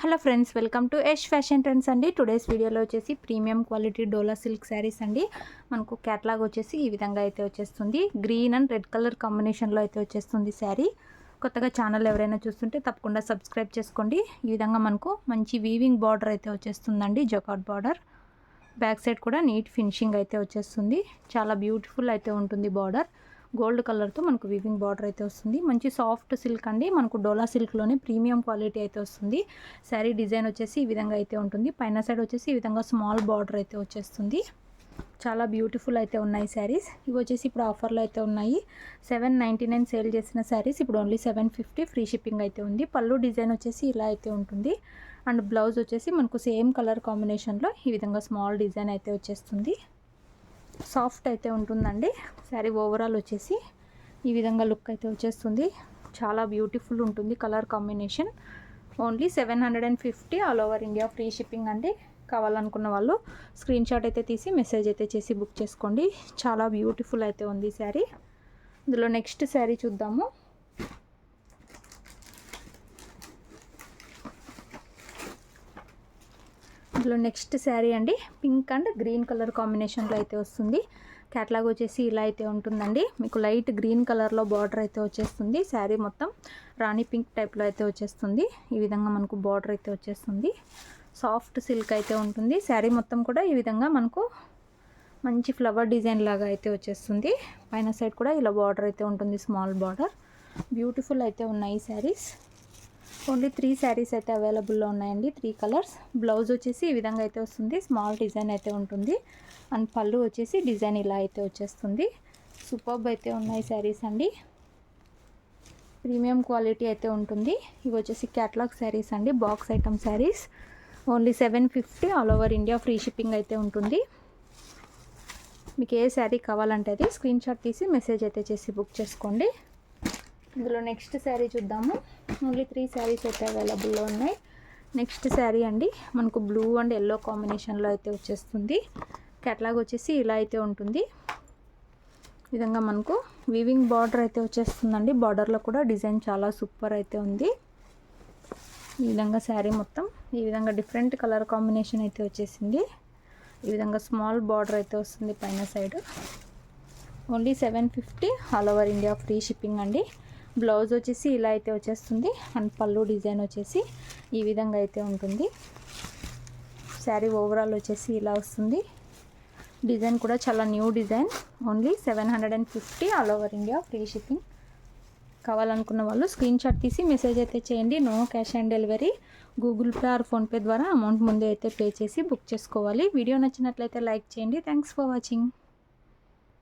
Hello friends, welcome to Yash fashion trends అండి. Today's వీడియోలో వచ్చేసి ప్రీమియం క్వాలిటీ డోలా సిల్క్ శారీస్ అండి. మనకు క్యాట్లాగ్ వచ్చేసి ఈ విధంగా అయితే వచ్చేస్తుంది. గ్రీన్ అండ్ రెడ్ కలర్ కాంబినేషన్లో అయితే వచ్చేస్తుంది శారీ. కొత్తగా ఛానల్ ఎవరైనా చూస్తుంటే తప్పకుండా సబ్స్క్రైబ్ చేసుకోండి. ఈ విధంగా మనకు మంచి వీవింగ్ బార్డర్ అయితే వచ్చేస్తుందండి, జకార్డ్ బార్డర్. బ్యాక్ సైడ్ కూడా నీట్ ఫినిషింగ్ అయితే వచ్చేస్తుంది. చాలా బ్యూటిఫుల్ అయితే ఉంటుంది బార్డర్. గోల్డ్ కలర్తో మనకు వీవింగ్ బార్డర్ అయితే వస్తుంది. మంచి సాఫ్ట్ సిల్క్ అండి, మనకు డోలా సిల్క్లోనే ప్రీమియం క్వాలిటీ అయితే వస్తుంది. శారీ డిజైన్ వచ్చేసి ఈ విధంగా అయితే ఉంటుంది. పైన సైడ్ వచ్చేసి ఈ విధంగా స్మాల్ బార్డర్ అయితే వచ్చేస్తుంది. చాలా బ్యూటిఫుల్ అయితే ఉన్నాయి శారీస్. ఇవి వచ్చేసి ఇప్పుడు ఆఫర్లో అయితే ఉన్నాయి. 799 సేల్ చేసిన శారీస్ ఇప్పుడు ఓన్లీ 750 ఫ్రీ షిప్పింగ్ అయితే ఉంది. పళ్ళు డిజైన్ వచ్చేసి ఇలా అయితే ఉంటుంది. అండ్ బ్లౌజ్ వచ్చేసి మనకు సేమ్ కలర్ కాంబినేషన్లో ఈ విధంగా స్మాల్ డిజైన్ అయితే వచ్చేస్తుంది. సాఫ్ట్ అయితే ఉంటుందండి. శారీ ఓవరాల్ వచ్చేసి ఈ విధంగా లుక్ అయితే వచ్చేస్తుంది. చాలా బ్యూటిఫుల్ ఉంటుంది colour combination. Only 750 all over India free shipping అండి. కావాలనుకున్న వాళ్ళు స్క్రీన్ షాట్ అయితే తీసి మెసేజ్ అయితే చేసి బుక్ చేసుకోండి. చాలా బ్యూటిఫుల్ అయితే ఉంది శారీ. ఇందులో నెక్స్ట్ శారీ చూద్దాము. ఇందులో నెక్స్ట్ శారీ అండి, పింక్ అండ్ గ్రీన్ కలర్ కాంబినేషన్లో అయితే వస్తుంది. క్యాట్లాగ్ వచ్చేసి ఇలా అయితే ఉంటుందండి. మీకు లైట్ గ్రీన్ కలర్లో బార్డర్ అయితే వచ్చేస్తుంది. శారీ మొత్తం రాణి పింక్ టైప్లో అయితే వచ్చేస్తుంది. ఈ విధంగా మనకు బార్డర్ అయితే వచ్చేస్తుంది. సాఫ్ట్ సిల్క్ అయితే ఉంటుంది. శారీ మొత్తం కూడా ఈ విధంగా మనకు మంచి ఫ్లవర్ డిజైన్ లాగా అయితే వచ్చేస్తుంది. పైన సైడ్ కూడా ఇలా బార్డర్ అయితే ఉంటుంది, స్మాల్ బార్డర్. బ్యూటిఫుల్ అయితే ఉన్నాయి శారీస్. ఓన్లీ 3 శారీస్ అయితే అవైలబుల్లో ఉన్నాయండి, 3 కలర్స్. బ్లౌజ్ వచ్చేసి ఈ విధంగా అయితే వస్తుంది. స్మాల్ డిజైన్ అయితే ఉంటుంది. అండ్ పళ్ళు వచ్చేసి డిజైన్ ఇలా అయితే వచ్చేస్తుంది. సూపర్బ్ అయితే ఉన్నాయి శారీస్ అండి. ప్రీమియం క్వాలిటీ అయితే ఉంటుంది. ఇవి వచ్చేసి క్యాటలాగ్ శారీస్ అండి, box item saris. Only 750 all over India free shipping అయితే ఉంటుంది. మీకు ఏ శారీ కావాలంటే అది స్క్రీన్ షాట్ తీసి మెసేజ్ అయితే చేసి బుక్ చేసుకోండి. ఇందులో నెక్స్ట్ శారీ చూద్దాము. ఓన్లీ 3 శారీస్ అయితే అవైలబుల్లో ఉన్నాయి. నెక్స్ట్ శారీ అండి, మనకు బ్లూ అండ్ ఎల్లో కాంబినేషన్లో అయితే వచ్చేస్తుంది. క్యాట్లాగ్ వచ్చేసి ఇలా అయితే ఉంటుంది. ఈ విధంగా మనకు వీవింగ్ బార్డర్ అయితే వచ్చేస్తుందండి. బార్డర్లో కూడా డిజైన్ చాలా సూపర్ అయితే ఉంది. ఈ విధంగా శారీ మొత్తం ఈ విధంగా డిఫరెంట్ కలర్ కాంబినేషన్ అయితే వచ్చేసింది. ఈ విధంగా స్మాల్ బార్డర్ అయితే వస్తుంది పైన side. Only 750 all over India free shipping అండి. బ్లౌజ్ వచ్చేసి ఇలా అయితే వచ్చేస్తుంది. అండ్ పళ్ళు డిజైన్ వచ్చేసి ఈ విధంగా అయితే ఉంటుంది. శారీ ఓవరాల్ వచ్చేసి ఇలా వస్తుంది. డిజైన్ కూడా చాలా new design. Only 750 all over India free shipping. కావాలనుకున్న వాళ్ళు స్క్రీన్ షాట్ తీసి మెసేజ్ అయితే చేయండి. No cash on delivery. Google Pay or PhonePe ద్వారా అమౌంట్ ముందే అయితే పే చేసి బుక్ చేసుకోవాలి. వీడియో నచ్చినట్లయితే లైక్ చేయండి. Thanks for watching.